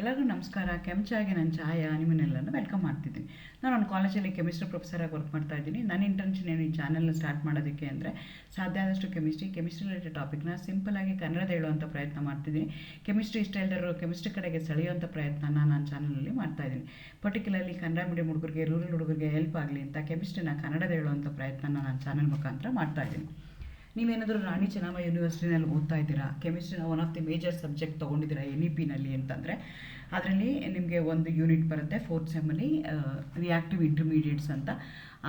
ಎಲ್ಲರಿಗೂ ನಮಸ್ಕಾರ. ಕೆಂಚಾಗಿ ನನ್ನ ಛಾಯಾ ನಿಮ್ಮನ್ನೆಲ್ಲರೂ ವೆಲ್ಕಮ್ ಮಾಡ್ತಿದ್ದೀನಿ. ನಾನು ನನ್ನ ಕಾಲೇಜಲ್ಲಿ ಕೆಮಿಸ್ಟ್ರಿ ಪ್ರೊಫೆಸರಾಗಿ ವರ್ಕ್ ಮಾಡ್ತಾ ಇದ್ದೀನಿ. ನನ್ನ ಇಂಟೆನ್ಷನ್ ಏನು ಈ ಚಾನಲ್ನ ಸ್ಟಾರ್ಟ್ ಮಾಡೋದಕ್ಕೆ ಅಂದರೆ ಸಾಧ್ಯ ಆದಷ್ಟು ಕೆಮಿಸ್ಟ್ರಿ ರಿಲೇಟೆಡ್ ಟಾಪಿಕ್ನ ಸಿಂಪಲಾಗಿ ಕನ್ನಡದ ಹೇಳುವಂಥ ಪ್ರಯತ್ನ ಮಾಡ್ತಿದ್ದೀನಿ. ಕೆಮಿಸ್ಟ್ರಿ ಇಷ್ಟ ಇಲ್ಲದಿರೋ ಕೆಮಿಸ್ಟ್ರಿ ಕಡೆಗೆ ಸೆಳೆಯುವಂಥ ಪ್ರಯತ್ನನ ನನ್ನ ಚಾನಲಲ್ಲಿ ಮಾಡ್ತಾಯಿದ್ದೀನಿ. ಪರ್ಟಿಕ್ಯುಲರ್ಲಿ ಕನ್ನಡ ಮೀಡಿಯಂ ಹುಡುಗರಿಗೆ, ರೂರಲ್ ಹುಡುಗರಿಗೆ ಹೆಲ್ಪ್ ಆಗಲಿ ಅಂತ ಕೆಮಿಸ್ಟ್ರಿನ ಕನ್ನಡದ ಹೇಳುವಂಥ ಪ್ರಯತ್ನನ ನನ್ನ ಚಾನಲ್ ಮುಖಾಂತರ ಮಾಡ್ತಾಯಿದ್ದೀನಿ. ನೀವೇನಾದರೂ ರಾಣಿ ಚೆನ್ನಮ್ಮ ಯೂನಿವರ್ಸಿಟಿನಲ್ಲಿ ಓದ್ತಾ ಇದ್ದೀರಾ, ಕೆಮಿಸ್ಟ್ರಿನ one of the major subject ತೊಗೊಂಡಿದ್ದೀರಾ NEPನಲ್ಲಿ ಅಂತಂದರೆ ಅದರಲ್ಲಿ ನಿಮಗೆ ಒಂದು ಯೂನಿಟ್ ಬರುತ್ತೆ 4th ಸೆಮ್ಮಲ್ಲಿ, ರಿಯಾಕ್ಟಿವ್ ಇಂಟರ್ಮೀಡಿಯೇಟ್ಸ್ ಅಂತ.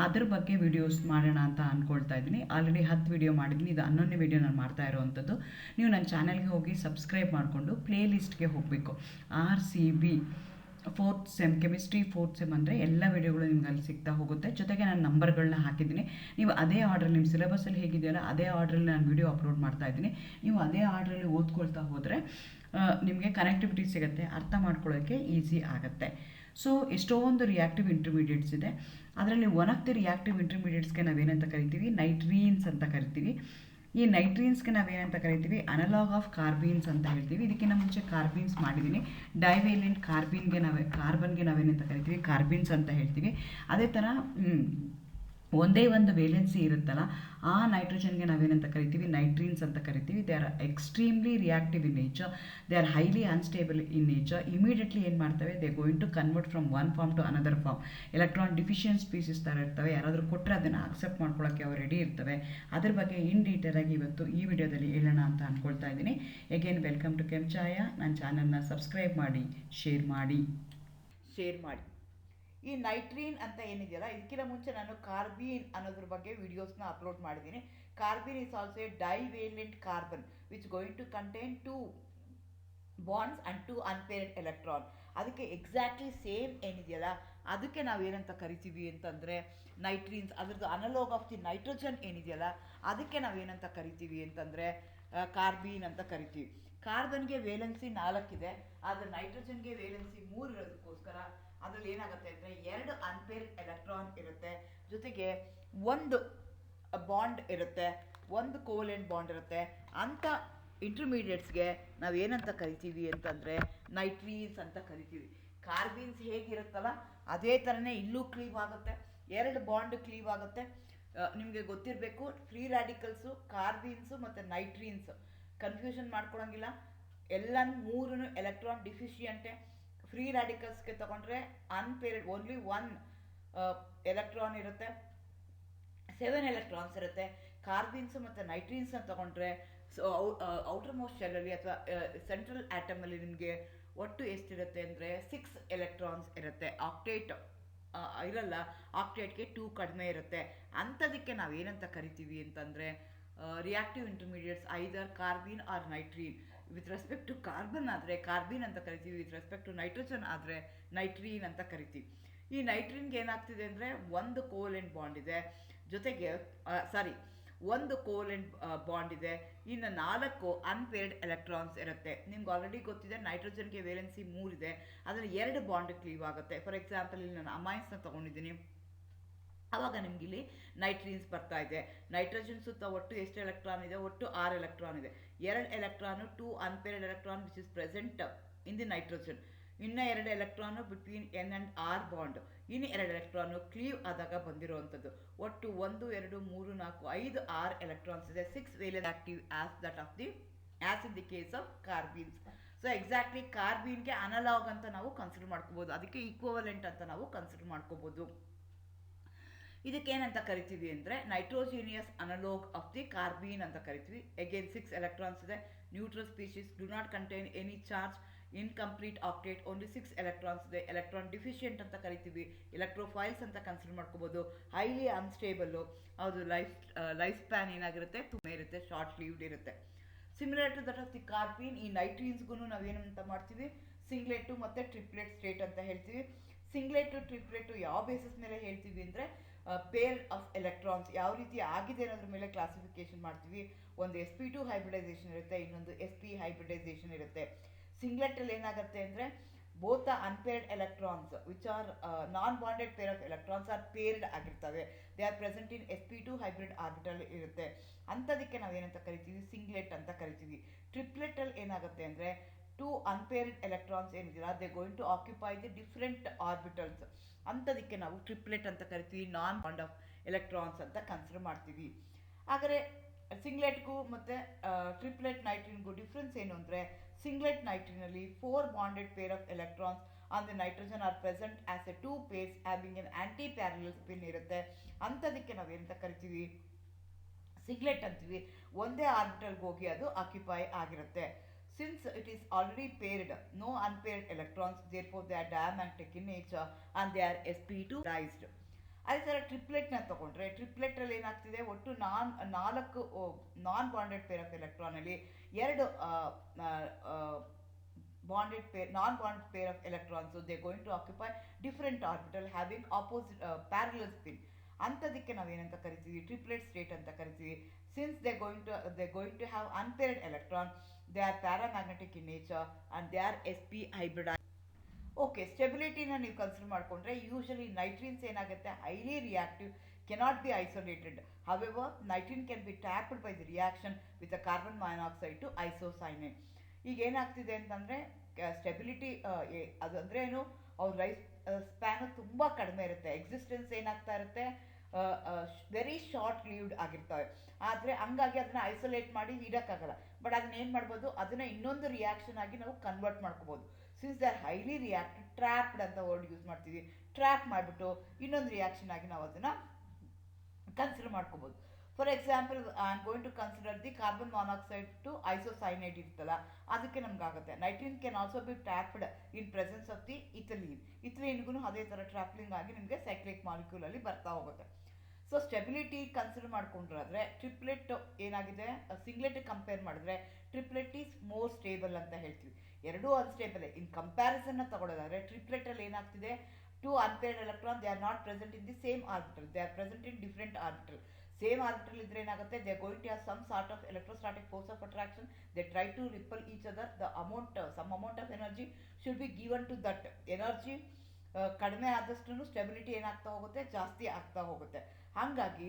ಅದ್ರ ಬಗ್ಗೆ ವಿಡಿಯೋಸ್ ಮಾಡೋಣ ಅಂತ ಅಂದ್ಕೊಳ್ತಾ ಇದ್ದೀನಿ. ಆಲ್ರೆಡಿ 10 ವಿಡಿಯೋ ಮಾಡಿದ್ದೀನಿ. ಇದು 11ನೇ ವಿಡಿಯೋ ನಾನು ಮಾಡ್ತಾ ಇರೋವಂಥದ್ದು. ನೀವು ನನ್ನ ಚಾನಲ್ಗೆ ಹೋಗಿ ಸಬ್ಸ್ಕ್ರೈಬ್ ಮಾಡಿಕೊಂಡು ಪ್ಲೇ ಲಿಸ್ಟ್ಗೆ ಹೋಗಬೇಕು. RCB 4th sem chemistry 4th sem ಅಂದರೆ ಎಲ್ಲ ವಿಡಿಯೋಗಳು ನಿಮ್ಗೆ ಅಲ್ಲಿ ಸಿಗ್ತಾ ಹೋಗುತ್ತೆ. ಜೊತೆಗೆ ನಾನು ನಂಬರ್ಗಳನ್ನ ಹಾಕಿದ್ದೀನಿ. ನೀವು ಅದೇ ಆರ್ಡ್ರಲ್ಲಿ ನಿಮ್ಮ ಸಿಲೆಬಸ್ಸಲ್ಲಿ ಹೇಗಿದೆಯಲ್ಲ ಅದೇ ಆರ್ಡ್ರಲ್ಲಿ ನಾನು ವಿಡಿಯೋ ಅಪ್ಲೋಡ್ ಮಾಡ್ತಾ ಇದ್ದೀನಿ. ನೀವು ಅದೇ ಆರ್ಡ್ರಲ್ಲಿ ಓದ್ಕೊಳ್ತಾ ಹೋದರೆ ನಿಮಗೆ ಕನೆಕ್ಟಿವಿಟಿ ಸಿಗುತ್ತೆ, ಅರ್ಥ ಮಾಡ್ಕೊಳ್ಳೋಕ್ಕೆ ಈಸಿ ಆಗುತ್ತೆ. ಸೊ ಎಷ್ಟೊಂದು ರಿಯಾಕ್ಟಿವ್ ಇಂಟರ್ಮೀಡಿಯೇಟ್ಸ್ ಇದೆ. ಅದರಲ್ಲಿ ಒನ್ ಆಫ್ ದಿ ರಿಯಾಕ್ಟಿವ್ ಇಂಟರ್ಮೀಡಿಯೇಟ್ಸ್ಗೆ ನಾವೇನಂತ ಕರಿತೀವಿ, ನೈಟ್ರೀನ್ಸ್ ಅಂತ ಕರಿತೀವಿ. ಈ ನೈಟ್ರೀನ್ಸ್ಗೆ ನಾವೇನಂತ ಕರಿತೀವಿ, ಅನಲಾಗ್ ಆಫ್ ಕಾರ್ಬೀನ್ಸ್ ಅಂತ ಹೇಳ್ತೀವಿ. ಇದಕ್ಕಿಂತ ಮುಂಚೆ ಕಾರ್ಬೀನ್ಸ್ ಮಾಡಿದ್ದೀನಿ. ಡೈವೇಲೆಂಟ್ ಕಾರ್ಬನ್ಗೆ ನಾವೇನಂತ ಕರಿತೀವಿ, ಕಾರ್ಬೀನ್ಸ್ ಅಂತ ಹೇಳ್ತೀವಿ. ಅದೇ ಥರ ಒಂದೇ ಒಂದು ವೇಲೆನ್ಸಿ ಇರುತ್ತಲ್ಲ, ಆ ನೈಟ್ರೋಜನ್ಗೆ ನಾವೇನಂತ ಕರಿತೀವಿ, ನೈಟ್ರೀನ್ಸ್ ಅಂತ ಕರಿತೀವಿ. They are extremely reactive in nature, they are highly unstable in nature. Immediately ಏನು ಮಾಡ್ತವೆ, they going to convert from one form to another form. Electron deficient species ಥರ ಇರ್ತವೆ. ಯಾರಾದರೂ ಕೊಟ್ಟರೆ ಅದನ್ನು ಅಕ್ಸೆಪ್ಟ್ ಮಾಡ್ಕೊಳ್ಳೋಕ್ಕೆ ಅವ್ರು ರೆಡಿ ಇರ್ತವೆ. ಅದ್ರ ಬಗ್ಗೆ ಇನ್ ಡೀಟೇಲಾಗಿ ಇವತ್ತು ಈ ವಿಡಿಯೋದಲ್ಲಿ ಹೇಳೋಣ ಅಂತ ಅಂದ್ಕೊಳ್ತಾ ಇದ್ದೀನಿ. Again welcome to Kenchaya. ನನ್ನ ಚಾನಲ್ನ ಸಬ್ಸ್ಕ್ರೈಬ್ ಮಾಡಿ, ಶೇರ್ ಮಾಡಿ. ಈ ನೈಟ್ರೀನ್ ಅಂತ ಏನಿದೆಯಲ್ಲ, ಇದಕ್ಕಿಂತ ಮುಂಚೆ ನಾನು ಕಾರ್ಬೀನ್ ಅನ್ನೋದ್ರ ಬಗ್ಗೆ ವಿಡಿಯೋಸ್ನ ಅಪ್ಲೋಡ್ ಮಾಡಿದ್ದೀನಿ. Carbene is also a divalent carbon which going to contain 2 bonds and 2 unpaired electron. ಅದಕ್ಕೆ ಎಕ್ಸಾಕ್ಟ್ಲಿ ಸೇಮ್ ಏನಿದೆಯಲ್ಲ ಅದಕ್ಕೆ ನಾವೇನಂತ ಕರಿತೀವಿ ಅಂತಂದರೆ ನೈಟ್ರೀನ್ಸ್. ಅದ್ರದ್ದು ಅನಲೋಗ್ ಆಫ್ ದಿ ನೈಟ್ರೋಜನ್ ಏನಿದೆಯಲ್ಲ ಅದಕ್ಕೆ ನಾವೇನಂತ ಕರಿತೀವಿ ಅಂತಂದರೆ ಕಾರ್ಬೀನ್ ಅಂತ ಕರಿತೀವಿ. ಕಾರ್ಬನ್ಗೆ ವೇಲೆನ್ಸಿ 4 ಇದೆ, ಆದರೆ ನೈಟ್ರೋಜನ್ಗೆ ವೇಲೆನ್ಸಿ 3 ಇರೋದಕ್ಕೋಸ್ಕರ ಅದರಲ್ಲಿ ಏನಾಗುತ್ತೆ ಅಂದರೆ 2 ಅನ್ಪೇರ್ಡ್ ಎಲೆಕ್ಟ್ರಾನ್ ಇರುತ್ತೆ, ಜೊತೆಗೆ 1 ಬಾಂಡ್ ಇರುತ್ತೆ, 1 ಕೋವೆಲೆಂಟ್ ಬಾಂಡ್ ಇರುತ್ತೆ. ಅಂಥ ಇಂಟರ್ಮೀಡಿಯೇಟ್ಸ್ಗೆ ನಾವೇನಂತ ಕರಿತೀವಿ ಅಂತಂದರೆ ನೈಟ್ರೀನ್ಸ್ ಅಂತ ಕರಿತೀವಿ. ಕಾರ್ಬೀನ್ಸ್ ಹೇಗಿರುತ್ತಲ್ಲ ಅದೇ ಥರನೇ ಇಲ್ಲೂ ಕ್ಲೀವ್ ಆಗುತ್ತೆ, 2 ಬಾಂಡ್ ಕ್ಲೀವ್ ಆಗುತ್ತೆ. ನಿಮಗೆ ಗೊತ್ತಿರಬೇಕು, ಫ್ರೀ ರ್ಯಾಡಿಕಲ್ಸು, ಕಾರ್ಬೀನ್ಸು ಮತ್ತು ನೈಟ್ರೀನ್ಸು ಕನ್ಫ್ಯೂಷನ್ ಮಾಡ್ಕೊಳಂಗಿಲ್ಲ. ಎಲ್ಲ 3 ಎಲೆಕ್ಟ್ರಾನ್ ಡಿಫಿಷಿಯಂಟೆ. ಫ್ರೀ ರ್ಯಾಡಿಕಲ್ಸ್ಗೆ ತಗೊಂಡ್ರೆ ಅನ್ಪೇರ್ಡ್ ಓನ್ಲಿ 1 ಎಲೆಕ್ಟ್ರಾನ್ ಇರುತ್ತೆ, 7 ಎಲೆಕ್ಟ್ರಾನ್ಸ್ ಇರುತ್ತೆ. ಕಾರ್ಬೀನ್ಸು ಮತ್ತು ನೈಟ್ರೀನ್ಸ್ನ ತಗೊಂಡ್ರೆ ಔಟರ್ ಮೋಸ್ಟ್ ಶೆಲ್ಲಲ್ಲಿ ಅಥವಾ ಸೆಂಟ್ರಲ್ ಆಟಮಲ್ಲಿ ನಿಮಗೆ ಒಟ್ಟು ಎಷ್ಟಿರುತ್ತೆ ಅಂದರೆ 6 ಎಲೆಕ್ಟ್ರಾನ್ಸ್ ಇರುತ್ತೆ. ಆಕ್ಟೇಟ್ ಇರಲ್ಲ, ಆಕ್ಟೇಟ್ಗೆ 2 ಕಡಿಮೆ ಇರುತ್ತೆ. ಅಂಥದಕ್ಕೆ ನಾವೇನಂತ ಕರಿತೀವಿ ಅಂತಂದರೆ reactive intermediates either carbene or nitrene. With respect to carbon ಆದರೆ ಕಾರ್ಬೀನ್ ಅಂತ ಕರಿತೀವಿ, ವಿತ್ ರೆಸ್ಪೆಕ್ಟ್ ಟು ನೈಟ್ರೋಜನ್ ಆದರೆ ನೈಟ್ರೀನ್ ಅಂತ ಕರಿತೀವಿ. ಈ ನೈಟ್ರೀನ್ಗೆ ಏನಾಗ್ತಿದೆ ಅಂದರೆ 1 ಕೋವೆಲೆಂಟ್ ಬಾಂಡ್ ಇದೆ, ಜೊತೆಗೆ 1 ಕೋವೆಲೆಂಟ್ ಬಾಂಡ್ ಇದೆ, ಇನ್ನು 4 ಅನ್ಪೇರ್ಡ್ ಎಲೆಕ್ಟ್ರಾನ್ಸ್ ಇರುತ್ತೆ. ನಿಮ್ಗೆ ಆಲ್ರೆಡಿ ಗೊತ್ತಿದೆ, ನೈಟ್ರೋಜನ್ಗೆ ವೇಲೆನ್ಸಿ 3 ಇದೆ, ಅದರಲ್ಲಿ 2 ಬಾಂಡ್ ಕ್ಲೀವ್ ಆಗುತ್ತೆ. ಫಾರ್ ಎಕ್ಸಾಂಪಲ್ ಇಲ್ಲಿ ನಾನು ಅಮೈನ್ಸ್ನ ತೊಗೊಂಡಿದ್ದೀನಿ, ಆವಾಗ ನಿಮ್ಗೆ ಇಲ್ಲಿ ನೈಟ್ರೀನ್ಸ್ ಬರ್ತಾ ಇದೆ. ನೈಟ್ರೋಜನ್ ಸುತ್ತ ಒಟ್ಟು ಎಷ್ಟು ಎಲೆಕ್ಟ್ರಾನ್ ಇದೆ, ಒಟ್ಟು 6 ಎಲೆಕ್ಟ್ರಾನ್ ಇದೆ. 2 electron 2 unpaired electron which is present in the nitrogen, ಇನ್ನು 2 electron between N and R bond, ಇನ್ನು 2 ಎಲೆಕ್ಟ್ರಾನು ಕ್ಲೀವ್ ಆದಾಗ ಬಂದಿರುವಂಥದ್ದು. ಒಟ್ಟು 1 2 3 4 5 6 ಎಲೆಕ್ಟ್ರಾನ್ಸ್ ಇದೆ. 6 valent active as in the case of carbenes. So exactly ಕಾರ್ಬೀನ್ಗೆ ಅನಲಾಗ್ ಅಂತ ನಾವು ಕನ್ಸಿಡರ್ ಮಾಡ್ಕೋಬೋದು, ಅದಕ್ಕೆ ಈಕ್ವಲೆಂಟ್ ಅಂತ ನಾವು ಕನ್ಸಿಡರ್ ಮಾಡ್ಕೋಬೋದು. ಇದಕ್ಕೇನಂತ ಕರಿತೀವಿ ಅಂದರೆ ನೈಟ್ರೋಜಿನಿಯಸ್ ಅನಲೋಗ್ ಆಫ್ ದಿ ಕಾರ್ಬೀನ್ ಅಂತ ಕರಿತೀವಿ. ಅಗೇನ್ 6 ಎಲೆಕ್ಟ್ರಾನ್ಸ್ ಇದೆ. Neutral species do not contain any charge, incomplete octet, only 6 electrons ಇದೆ. ಎಲೆಕ್ಟ್ರಾನ್ ಡಿಫಿಷಿಯೆಂಟ್ ಅಂತ ಕರಿತೀವಿ, ಎಲೆಕ್ಟ್ರೋಫೈಲ್ಸ್ ಅಂತ ಕನ್ಸಿಡರ್ ಮಾಡ್ಕೋಬೋದು. ಹೈಲಿ ಅನ್ಸ್ಟೇಬಲ್ಲು, ಅದು ಲೈಫ್ ಸ್ಪ್ಯಾನ್ ಏನಾಗಿರುತ್ತೆ ತುಂಬ ಇರುತ್ತೆ, ಶಾರ್ಟ್ ಲೀವ್ಡ್ ಇರುತ್ತೆ. Similar to that of the carbene, ಈ ನೈಟ್ರೀನ್ಸ್ಗೂ ನಾವೇನಂತ ಮಾಡ್ತೀವಿ, ಸಿಂಗ್ಲೆಟು ಮತ್ತು ಟ್ರಿಪ್ಲೆಟ್ ಸ್ಟೇಟ್ ಅಂತ ಹೇಳ್ತೀವಿ. ಸಿಂಗ್ಲೆಟು ಟ್ರಿಪ್ಲೆಟು ಯಾವ ಬೇಸಿಸ್ ಮೇಲೆ ಹೇಳ್ತೀವಿ ಅಂದರೆ ಪೇರ್ ಆಫ್ ಎಲೆಕ್ಟ್ರಾನ್ಸ್ ಯಾವ ರೀತಿ ಆಗಿದೆ ಅನ್ನೋದ್ರ ಮೇಲೆ ಕ್ಲಾಸಿಫಿಕೇಶನ್ ಮಾಡ್ತೀವಿ. ಒಂದು sp2 ಹೈಬ್ರಿಡೈಸೇಷನ್ ಇರುತ್ತೆ, ಇನ್ನೊಂದು sp ಹೈಬ್ರಿಡೈಸೇಷನ್ ಇರುತ್ತೆ. ಸಿಂಗ್ಲೆಟಲ್ಲಿ ಏನಾಗುತ್ತೆ ಅಂದರೆ both the unpaired electrons which are non bonded pair of electrons are paired ಆಗಿರ್ತವೆ. They are present in sp2 hybrid orbital ಇರುತ್ತೆ. ಅಂಥದಕ್ಕೆ ನಾವೇನಂತ ಕರಿತೀವಿ, ಸಿಂಗ್ಲೆಟ್ ಅಂತ ಕರಿತೀವಿ. ಟ್ರಿಪ್ಲೆಟಲ್ಲಿ ಏನಾಗುತ್ತೆ ಅಂದರೆ ಟೂ ಅನ್ಪೇರ್ಡ್ ಎಲೆಕ್ಟ್ರಾನ್ಸ್ ಏನಿದೆಯಲ್ಲ they going to occupy the different orbitals. ಅಂಥದಕ್ಕೆ ನಾವು ಟ್ರಿಪ್ಲೆಟ್ ಅಂತ ಕರಿತೀವಿ, ನಾನ್ ಬಾಂಡ್ ಆಫ್ ಎಲೆಕ್ಟ್ರಾನ್ಸ್ ಅಂತ ಕನ್ಸಿಡರ್ ಮಾಡ್ತೀವಿ. ಹಾಗಾದರೆ ಸಿಂಗ್ಲೆಟ್ಗೂ ಮತ್ತು ಟ್ರಿಪ್ಲೆಟ್ ನೈಟ್ರಿನ್ಗೂ ಡಿಫ್ರೆನ್ಸ್ ಏನು ಅಂದರೆ, ಸಿಂಗ್ಲೆಟ್ ನೈಟ್ರಿನಲ್ಲಿ 4 bonded pair of electrons on the nitrogen are present as a 2 pairs having an anti parallel spin ಇರುತ್ತೆ. ಅಂಥದಕ್ಕೆ ನಾವೇನಂತ ಕರಿತೀವಿ, ಸಿಂಗ್ಲೆಟ್ ಅಂತೀವಿ. ಒಂದೇ ಆರ್ಬಿಟಲ್ಗೆ ಹೋಗಿ ಅದು ಆಕ್ಯುಪೈ ಆಗಿರುತ್ತೆ. Since it is already paired, no unpaired electrons, therefore they are diamagnetic in nature and they are sp2 hybridized. ಅದೇ ಥರ ಟ್ರಿಪ್ಲೆಟ್ನ ತಗೊಂಡ್ರೆ, ಟ್ರಿಪ್ಲೆಟಲ್ಲಿ ಏನಾಗ್ತಿದೆ, ಒಟ್ಟು ನಾಲ್ಕು ನಾನ್ ಬಾಂಡೆಡ್ ಪೇರ್ ಆಫ್ ಎಲೆಕ್ಟ್ರಾನಲ್ಲಿ 2 bonded pair non bonded pair of electrons they going to occupy different orbital having opposite parallel spin. ಅಂಥದಕ್ಕೆ ನಾವೇನಂತ ಕರಿತೀವಿ, ಟ್ರಿಪ್ಲೆಟ್ ಸ್ಟೇಟ್ ಅಂತ ಕರಿತೀವಿ. Since they going to have unpaired electron, they are paramagnetic in nature and they are sp hybridise. Okay, ಸ್ಟೆಬಿಲಿಟಿನ ನೀವು consider ಮಾಡಿಕೊಂಡ್ರೆ, usually nitrenes ಏನಾಗುತ್ತೆ, highly reactive, cannot be isolated. However nitrene can be trapped by the reaction with a carbon monoxide to isocyanate. ಈಗ ಏನಾಗ್ತಿದೆ ಅಂತಂದರೆ, stability ಅದು ಅಂದರೆ ಏನು, ಅವ್ರ ಲೈಫ್ ಸ್ಪ್ಯಾನು ತುಂಬ ಕಡಿಮೆ ಇರುತ್ತೆ. ಎಕ್ಸಿಸ್ಟೆನ್ಸ್ ಏನಾಗ್ತಾ ಇರುತ್ತೆ, ವೆರಿ ಶಾರ್ಟ್ ಲೀವ್ಡ್ ಆಗಿರ್ತವೆ. ಆದರೆ ಹಂಗಾಗಿ ಅದನ್ನು ಐಸೋಲೇಟ್ ಮಾಡಿ ಇಡೋಕ್ಕಾಗಲ್ಲ. ಬಟ್ ಅದನ್ನ ಏನು ಮಾಡ್ಬೋದು, ಅದನ್ನು ಇನ್ನೊಂದು ರಿಯಾಕ್ಷನ್ ಆಗಿ ನಾವು ಕನ್ವರ್ಟ್ ಮಾಡ್ಕೋಬೋದು. Since they are highly reactive, trapped ಅಂತ ವರ್ಡ್ ಯೂಸ್ ಮಾಡ್ತೀವಿ. ಟ್ರ್ಯಾಪ್ ಮಾಡಿಬಿಟ್ಟು ಇನ್ನೊಂದು ರಿಯಾಕ್ಷನ್ ಆಗಿ ನಾವು ಅದನ್ನು ಕನ್ಸಿಡರ್ ಮಾಡ್ಕೋಬೋದು. For example, I am going to consider the carbon monoxide to isocyanate ಇರ್ತಲ್ಲ, ಅದಕ್ಕೆ ನಮಗಾಗುತ್ತೆ. Nitrene can also be trapped in presence of the ethylene. ಇಥಿಲೀನ್ಗೂ ಅದೇ ಥರ ಟ್ರ್ಯಾಪ್ಲಿಂಗ್ ಆಗಿ ನಿಮಗೆ ಸೈಕ್ಲಿಕ್ ಮಾಲಿಕ್ಯೂಲಲ್ಲಿ ಬರ್ತಾ ಹೋಗುತ್ತೆ. ಸೊ ಸ್ಟೆಬಿಲಿಟಿ ಕನ್ಸಿಡರ್ ಮಾಡ್ಕೊಂಡ್ರಾದ್ರೆ, ಟ್ರಿಪ್ಲೆಟ್ ಏನಾಗಿದೆ, ಸಿಂಗ್ಲೆಟ್ ಕಂಪೇರ್ ಮಾಡಿದ್ರೆ ಟ್ರಿಪ್ಲೆಟ್ ಈಸ್ ಮೋರ್ ಸ್ಟೇಬಲ್ ಅಂತ ಹೇಳ್ತೀವಿ. ಎರಡೂ ಅನ್ಸ್ಟೇಬಲ್. ಇನ್ ಕಂಪ್ಯಾರಿಸನ್ನ ತಗೊಳ್ಳೋದಾದ್ರೆ, ಟ್ರಿಪ್ಲೆಟಲ್ಲಿ ಏನಾಗ್ತಿದೆ, 2 unpaired electron they are not present in the same orbital, they are present in different orbital. Same orbital ಇದ್ರೆ ಏನಾಗುತ್ತೆ, they are going to have some sort of electrostatic force of attraction, they try to repel each other, some amount of energy should be given to that. Energy ಕಡಿಮೆ ಆದಷ್ಟು stability ಏನಾಗ್ತಾ ಹೋಗುತ್ತೆ, ಜಾಸ್ತಿ ಆಗ್ತಾ ಹೋಗುತ್ತೆ. ಹಾಗಾಗಿ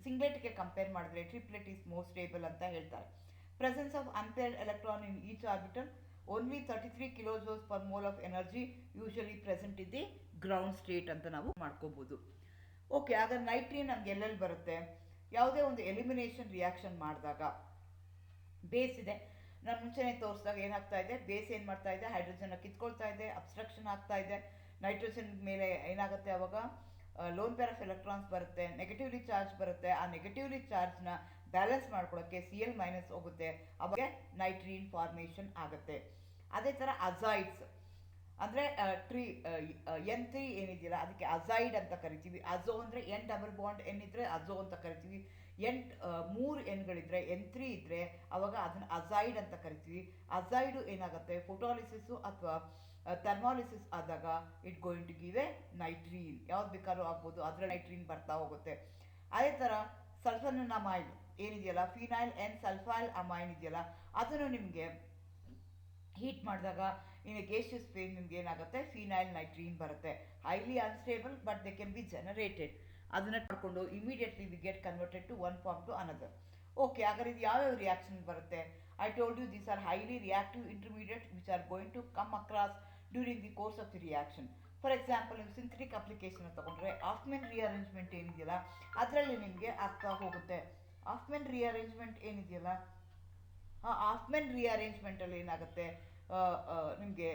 ಸಿಂಗ್ಲೆಟ್ಗೆ ಕಂಪೇರ್ ಮಾಡಿದ್ರೆ ಟ್ರಿಪ್ಲೆಟ್ ಈಸ್ ಮೋರ್ ಸ್ಟೇಬಲ್ ಅಂತ ಹೇಳ್ತಾರೆ. Presence of unpaired electron in each orbital, only 33 kilojoules per mole of energy usually present in the ground state ಅಂತ ನಾವು ಮಾಡ್ಕೋಬೋದು. ಓಕೆ, ಹಾಗಾದ್ರೆ ನೈಟ್ರಿನ್ ನಮ್ಗೆ ಎಲ್ಲೆಲ್ಲಿ ಬರುತ್ತೆ, ಯಾವುದೇ ಒಂದು ಎಲಿಮಿನೇಷನ್ ರಿಯಾಕ್ಷನ್ ಮಾಡಿದಾಗ, ಬೇಸ್ ಇದೆ, ನಾನು ಮುಂಚೆನೇ ತೋರಿಸಿದಾಗ ಏನಾಗ್ತಾ ಇದೆ, ಬೇಸ್ ಏನು ಮಾಡ್ತಾ ಇದೆ, ಹೈಡ್ರೋಜನ್ನ ಕಿತ್ಕೊಳ್ತಾ ಇದೆ, ಅಬ್ಸ್ಟ್ರಕ್ಷನ್ ಆಗ್ತಾ ಇದೆ. ನೈಟ್ರೋಜನ್ ಮೇಲೆ ಏನಾಗುತ್ತೆ, ಅವಾಗ ಲೋನ್ ಪೇರ್ ಆಫ್ ಎಲೆಕ್ಟ್ರಾನ್ಸ್ ಬರುತ್ತೆ, ನೆಗೆಟಿವ್ಲಿ ಚಾರ್ಜ್ ಬರುತ್ತೆ. ಆ ನೆಗೆಟಿವ್ಲಿ ಚಾರ್ಜ್ನ ಬ್ಯಾಲೆನ್ಸ್ ಮಾಡ್ಕೊಳ್ಳೋಕ್ಕೆ Cl- ಹೋಗುತ್ತೆ, ಅವಾಗ ನೈಟ್ರಿನ್ ಫಾರ್ಮೇಷನ್ ಆಗುತ್ತೆ. ಅದೇ ಥರ ಅಜೈಡ್ಸ್ ಅಂದರೆ N3 ಏನಿದೆಯಲ್ಲ ಅದಕ್ಕೆ ಅಜೈಡ್ ಅಂತ ಕರಿತೀವಿ. ಅಜೋ ಅಂದರೆ N ಡಬಲ್ ಬಾಂಡ್ N ಇದ್ದರೆ ಅಜೋ ಅಂತ ಕರಿತೀವಿ. ಮೂರು ಎನ್ಗಳಿದ್ರೆ N3 ಇದ್ದರೆ ಅವಾಗ ಅದನ್ನು ಅಜೈಡ್ ಅಂತ ಕರಿತೀವಿ. ಅಜೈಡು ಏನಾಗುತ್ತೆ, ಫೋಟೋಲಿಸಿಸು ಅಥವಾ ಥರ್ಮಾಲಿಸಿಸ್ ಆದಾಗ it going to give a nitrene. ಯಾವ್ದು ಬೇಕಾದ್ರೂ ಆಗ್ಬೋದು, ಅದರ ನೈಟ್ರೀನ್ ಬರ್ತಾ ಹೋಗುತ್ತೆ. ಅದೇ ಥರ ಸಲ್ಫನಮೈಡ್ ಏನಿದೆಯಲ್ಲ, ಫಿನೈಲ್ N ಸಲ್ಫೈಲ್ ಅಮೈನ್ ಇದೆಯಲ್ಲ, ಅದನ್ನು ನಿಮಗೆ ಹೀಟ್ ಮಾಡಿದಾಗ ಇನ್ ಗೇಷಿಯಸ್ ಫೇಸ್ ನಿಮ್ಗೆ ಏನಾಗುತ್ತೆ, ಫಿನೈಲ್ ನೈಟ್ರೀನ್ ಬರುತ್ತೆ. Highly unstable but they can be generated. ಅದನ್ನು ಮಾಡಿಕೊಂಡು immediately we get converted to one form to another. Okay, ಹಾಗಾದ್ರೆ ಇದು ಯಾವ್ಯಾವ ರಿಯಾಕ್ಷನ್ ಬರುತ್ತೆ? I told you these are highly reactive intermediate which are going to come across during the course of the reaction. For example, ನೀವು synthetic application ತಗೊಂಡ್ರೆ Hofmann rearrangement ಏನಿದೆಯಲ್ಲ ಅದರಲ್ಲಿ ನಿಮಗೆ ಆಗ್ತಾ ಹೋಗುತ್ತೆ. ಆಫ್ಮೆನ್ ರಿಅರೇಂಜ್ಮೆಂಟ್ ಏನಿದೆಯಲ್ಲ, ಆ ಆಫ್ಮೆನ್ ರಿಅರೇಂಜ್ಮೆಂಟಲ್ಲಿ ಏನಾಗುತ್ತೆ, ನಿಮಗೆ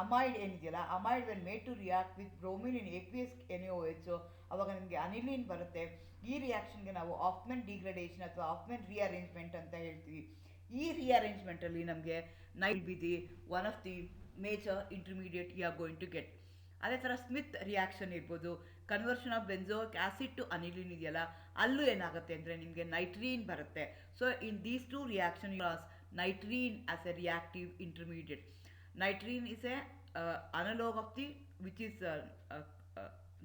ಅಮೈಡ್ ಏನಿದೆಯಲ್ಲ, amide when made to react with bromine in aqueous NaOH, ಅವಾಗ ನಿಮಗೆ ಅನಿಲಿನ್ ಬರುತ್ತೆ. ಈ ರಿಯಾಕ್ಷನ್ಗೆ ನಾವು ಆಫ್ಮೆನ್ ಡಿಗ್ರೇಡೇಷನ್ ಅಥವಾ ಆಫ್ಮೆನ್ ರಿಅರೇಂಜ್ಮೆಂಟ್ ಅಂತ ಹೇಳ್ತೀವಿ. ಈ ರಿಅರೇಂಜ್ಮೆಂಟಲ್ಲಿ ನಮಗೆ ನೈಲ್ be the one of the major intermediate you are going to get. ಅದೇ ಥರ ಸ್ಮಿತ್ ರಿಯಾಕ್ಷನ್ ಇರ್ಬೋದು, conversion of benzoic acid to aniline ಇದೆಯಲ್ಲ, ಅಲ್ಲೂ ಏನಾಗುತ್ತೆ ಅಂದರೆ ನಿಮಗೆ ನೈಟ್ರೀನ್ ಬರುತ್ತೆ. So in these two reaction nitrene as a reactive intermediate. Nitrene is a analog of the which is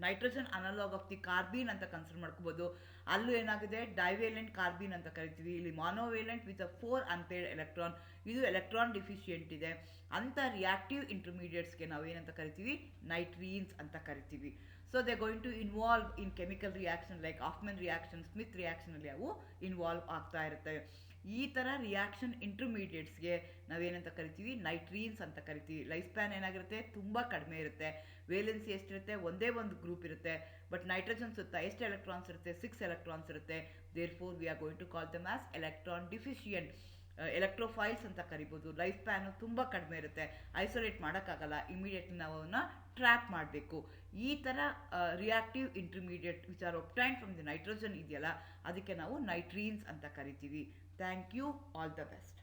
nitrogen analog of the carbene ಅಂತ consider ಮಾಡ್ಕೋಬೋದು. ಅಲ್ಲೂ ಏನಾಗಿದೆ, ಡೈವೇಲೆಂಟ್ ಕಾರ್ಬೀನ್ ಅಂತ ಕರಿತೀವಿ. ಇಲ್ಲಿ ಮಾನೋವೇಲೆಂಟ್ ವಿತ್ 4 ಅನ್ಪೇರ್ಡ್ ಎಲೆಕ್ಟ್ರಾನ್, ಇದು ಎಲೆಕ್ಟ್ರಾನ್ ಡಿಫಿಷಿಯೆಂಟ್ ಇದೆ. ಅಂಥ ರಿಯಾಕ್ಟಿವ್ ಇಂಟರ್ಮೀಡಿಯೇಟ್ಸ್ಗೆ ನಾವು ಏನಂತ ಕರಿತೀವಿ, ನೈಟ್ರೀನ್ಸ್ ಅಂತ ಕರಿತೀವಿ. So they going to involve in chemical reaction like Hofmann reaction, Schmidt ರಿಯಾಕ್ಷನಲ್ಲಿ ಅವು ಇನ್ವಾಲ್ವ್ ಆಗ್ತಾ ಇರುತ್ತೆ. ಈ ಥರ ರಿಯಾಕ್ಷನ್ ಇಂಟರ್ಮೀಡಿಯೇಟ್ಸ್ಗೆ ನಾವೇನಂತ ಕರಿತೀವಿ, ನೈಟ್ರೀನ್ಸ್ ಅಂತ ಕರಿತೀವಿ. ಲೈಫ್ ಸ್ಪ್ಯಾನ್ ಏನಾಗಿರುತ್ತೆ, ತುಂಬ ಕಡಿಮೆ ಇರುತ್ತೆ. ವೇಲೆನ್ಸಿ ಎಷ್ಟಿರುತ್ತೆ, ಒಂದೇ ಒಂದು ಗ್ರೂಪ್ ಇರುತ್ತೆ. ಬಟ್ ನೈಟ್ರೋಜನ್ ಸುತ್ತ ಎಷ್ಟು ಎಲೆಕ್ಟ್ರಾನ್ಸ್ ಇರುತ್ತೆ, 6 ಎಲೆಕ್ಟ್ರಾನ್ಸ್ ಇರುತ್ತೆ. Therefore we are going to call them as electron deficient. Electrophiles ಅಂತ ಕರಿಬೋದು. ಲೈಫ್ ಸ್ಪ್ಯಾನು ತುಂಬ ಕಡಿಮೆ ಇರುತ್ತೆ, ಐಸೋಲೇಟ್ ಮಾಡೋಕ್ಕಾಗಲ್ಲ, ಇಮಿಡಿಯೇಟ್ಲಿ ನಾವು ಅವನ್ನ ಟ್ರ್ಯಾಪ್ ಮಾಡಬೇಕು. ಈ ಥರ reactive intermediate which are obtained from the nitrogen ಇದೆಯಲ್ಲ, ಅದಕ್ಕೆ ನಾವು ನೈಟ್ರೀನ್ಸ್ ಅಂತ ಕರಿತೀವಿ. Thank you, all the best.